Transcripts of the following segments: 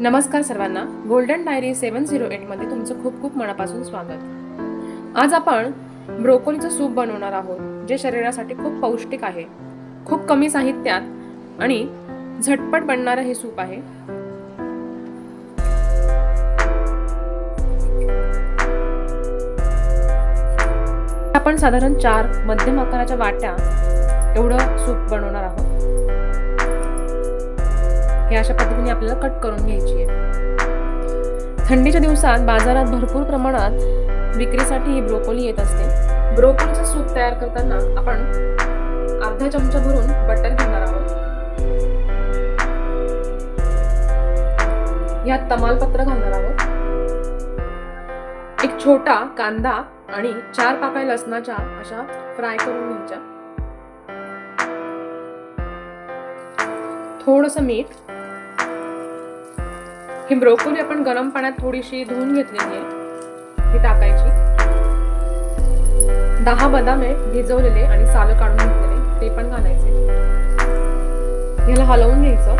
नमस्कार सर्वांना, golden diary 708 मध्ये तुमचं खूप खूप मनापासून स्वागत। आज आपण ब्रोकोलीचं सूप बनवणार आहोत, जे शरीरासाठी खूप पौष्टिक आहे। खूप कमी साहित्यात आणि झटपट बनणारं हे सूप आहे। आपण साधारण 4 मध्यम आकाराच्या वाट्या एवढं सूप बनवणार आहोत। हे अशा पद्धतीने आपल्याला कट करून घ्यायची आहे। थंडीच्या दिवसात बाजारात भरपूर प्रमाणात विक्रीसाठी ही ब्रोकोली येत असते। ब्रोकोलीचं सूप तयार करताना आपण अर्धा चमचा भरून बटर घेणार आहोत। यात तमालपत्र घालणार आहोत। एक छोटा कांदा आणि 4 पाकळ्या लसणाच्या अशा फ्राय करून घ्यायच्या। थोडंसं मीठ। ही ब्रोकोली आपण गरम पाण्यात थोडीशी धुवून घेतलेली आहे, ही टाकायची। 10 बदाम भिजवलेले आणि सालं काढून घेतलेले ते पण घालायचे। ह्याला हलवून घ्यायचं।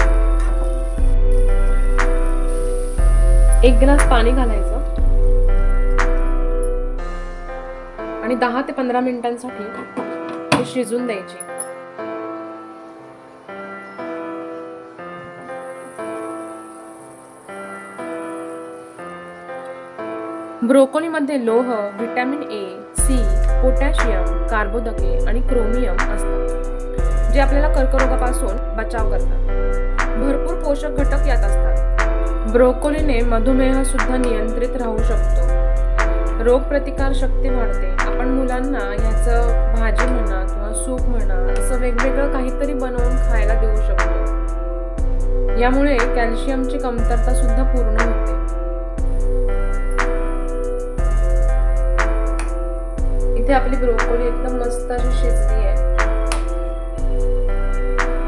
1 ग्लास पाणी घालायचं आणि 10 ते 15 मिनिटांसाठी हे शिजून द्यायची। ब्रोकोलीमध्ये लोह, व्हिटॅमिन ए, सी, पोटॅशियम, कार्बोदके आणि क्रोमियम असतात, जे आपल्याला कर्करोगापासून बचाव करतात। भरपूर पोषक घटक यात असतात। ब्रोकोलीने मधुमेह सुद्धा नियंत्रित राहू शकतो। रोगप्रतिकार शक्ती वाढते। आपण मुलांना याचं भाजी म्हणा किंवा सूप म्हणा असं वेगवेगळं काहीतरी बनवून खायला देऊ शकतो। यामुळे कॅल्शियमची कमतरता सुद्धा पूर्ण होते। इथे आपली ब्रोकोली एकदम मस्त अशी शिजली आहे।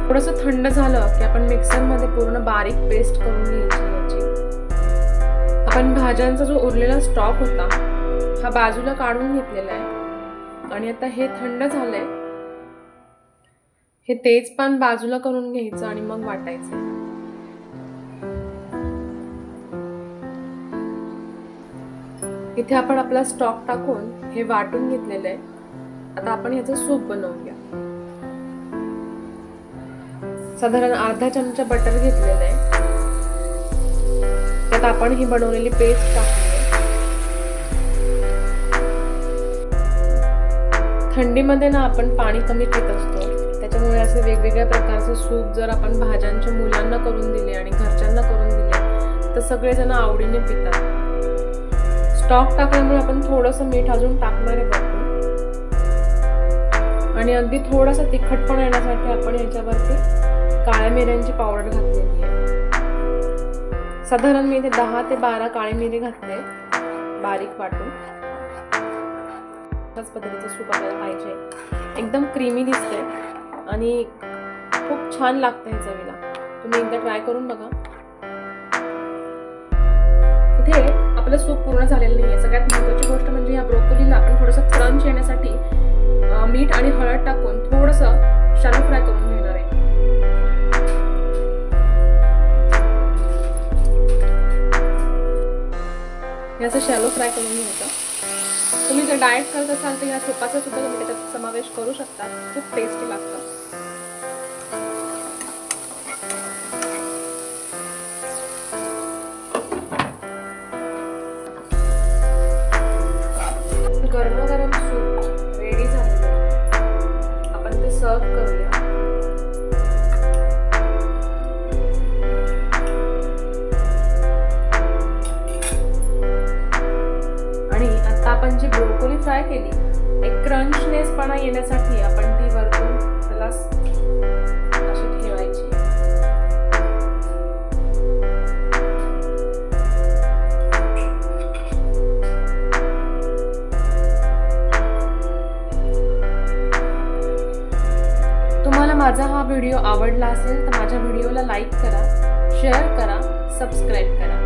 थोडंसं थंड झालं की आपण मिक्सर मध्ये पूर्ण बारीक पेस्ट करून घ्यायची याची। आपण भाज्यांचा जो उरलेला स्टॉक होता हा बाजूला काढून घेतलेला आहे आणि आता हे थंड झालंय। हे तेजपान बाजूला करून घ्यायचं आणि मग वाटायचं। इथे आपण आपला स्टॉक टाकून हे वाटून घेतलेलं आहे। आता आपण याचं सूप बनवूया। साधारण अर्धा चमचा बटर घेतलेलं आहे। त्यात आपण ही बनवलेली पेस्ट टाकूया। थंडीमध्ये ना आपण पाणी कमी पित असतो, त्याच्यामुळे असे वेगवेगळ्या प्रकारचे सूप जर आपण भाज्यांच्या मुलांना करून दिले आणि घरच्यांना करून दिले तर सगळेजण आवडीने पितात। स्टॉक टाकल्यामुळे आपण थोडंसं मीठ अजून टाकणार आहे वरतून आणि अगदी थोडासा तिखटपणा येण्यासाठी आपण याच्यावरती काळ्या मिऱ्यांची पावडर घातलेली आहे। साधारण मी इथे 10 ते 12 काळे मिरी घातले बारीक वाटून। त्याच पद्धतीचं सूप आपल्याला पाहिजे। एकदम क्रीमी दिसते आणि खूप छान लागतं हे चवीला। तुम्ही एकदा ट्राय करून बघा। इथे आपलं सूप पूर्ण झालेलं नाहीये। सगळ्यात महत्त्वाची गोष्ट म्हणजे या ब्रोकोलीला आपण थोडंसं क्रंच येण्यासाठी मीठ आणि हळद टाकून थोडंसं शॅलो फ्राय करून घेणार आहे। याचं शॅलो फ्राय करून घ्यायचं। तुम्ही जर डाएट करत असाल तर या सूपाचा सुद्धा तुम्ही त्याच्यात समावेश करू शकता। खूप टेस्टी लागतं। गरम सूप रेडी झालेलं आहे। आपण ते सर्व करूया। आणि आता आपण जी ब्रोकोली फ्राय केली, एक क्रंचनेसपणा येण्यासाठी आपण ती वरतून त्याला अशी ठेवायची। तुम्हाला माझा हा व्हिडिओ आवडला असेल तर माझ्या व्हिडिओला लाईक करा, शेअर करा, सबस्क्राईब करा।